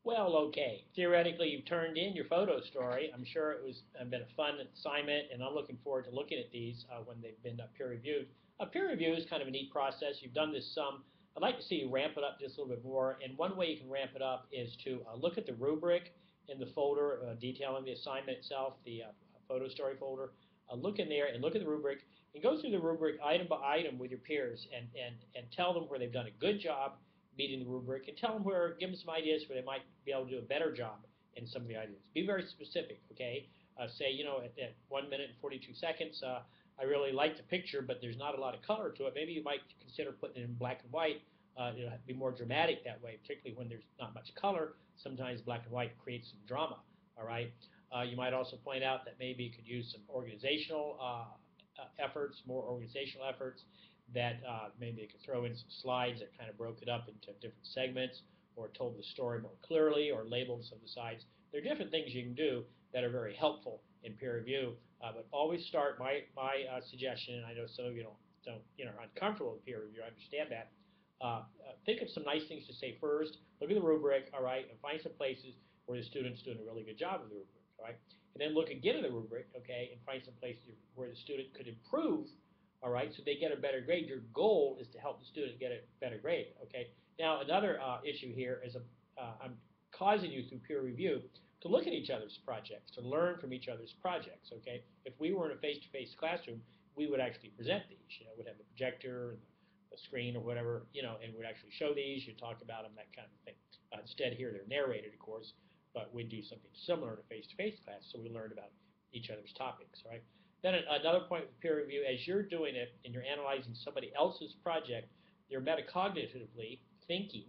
Well, okay. Theoretically, you've turned in your photo story. I'm sure it was been a fun assignment, and I'm looking forward to looking at these when they've been peer reviewed. Peer review is kind of a neat process. You've done this some. I'd like to see you ramp it up just a little bit more. And one way you can ramp it up is to look at the rubric in the folder detailing the assignment itself, the photo story folder. Look in there and look at the rubric and go through the rubric item by item with your peers and tell them where they've done a good job meeting the rubric, and tell them where, give them some ideas where they might be able to do a better job in some of the ideas. Be very specific, okay? Say, at 1 minute and 42 seconds, I really like the picture, but there's not a lot of color to it. Maybe you might consider putting it in black and white. Be more dramatic that way, particularly when there's not much color. Sometimes black and white creates some drama, all right? You might also point out that maybe you could use some organizational efforts, more organizational efforts, that maybe they could throw in some slides that kind of broke it up into different segments or told the story more clearly or labeled some of the sides. There are different things you can do that are very helpful in peer review, but always start, my suggestion, and I know some of you don't are uncomfortable with peer review, I understand that. Think of some nice things to say first. Look at the rubric, all right, and find some places where the student's doing a really good job of the rubric, all right? And then look again at the rubric, okay, and find some places where the student could improve, all right, so they get a better grade. Your goal is to help the student get a better grade, okay? Now, another issue here is I'm causing you through peer review to look at each other's projects, to learn from each other's projects, okay? If we were in a face-to-face classroom, we would actually present these. We'd have the projector and the screen or whatever, and we'd actually show these, you'd talk about them, that kind of thing. Instead, here they're narrated, of course, but we'd do something similar in a face-to-face class, so we learned about each other's topics, right? Then another point with peer review, as you're doing it and you're analyzing somebody else's project, you're metacognitively thinking,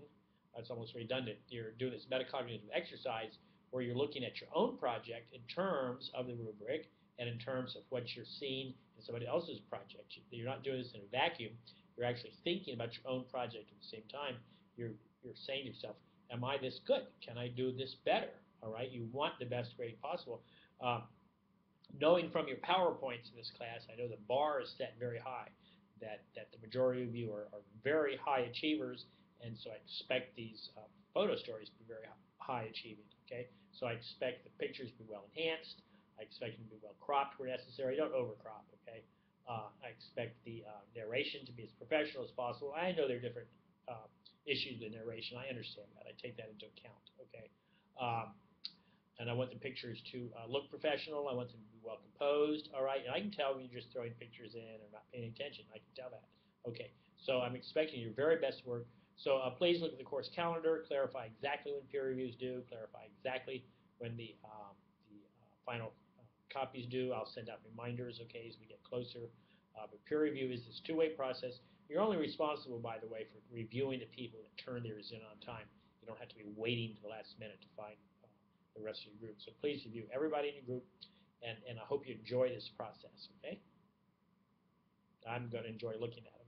it's almost redundant, you're doing this metacognitive exercise where you're looking at your own project in terms of the rubric and in terms of what you're seeing in somebody else's project. You're not doing this in a vacuum. You're actually thinking about your own project at the same time. You're saying to yourself, am I this good? Can I do this better? All right, you want the best grade possible. Knowing from your PowerPoints in this class, I know the bar is set very high, that the majority of you are very high achievers, and so I expect these photo stories to be very high achieving, okay? So I expect the pictures to be well enhanced. I expect them to be well cropped where necessary. Don't overcrop, okay? I expect the narration to be as professional as possible. I know there are different issues with narration. I understand that. I take that into account, okay? And I want the pictures to look professional. I want them to be well composed, all right? And I can tell when you're just throwing pictures in or not paying attention. I can tell that. Okay, so I'm expecting your very best work. So please look at the course calendar, clarify exactly when peer reviews due, clarify exactly when the final copies due. I'll send out reminders, okay, as we get closer. But peer review is this two-way process. You're only responsible, by the way, for reviewing the people that turn theirs in on time. You don't have to be waiting to the last minute to find the rest of your group. So please review everybody in your group, and I hope you enjoy this process, okay? I'm going to enjoy looking at it.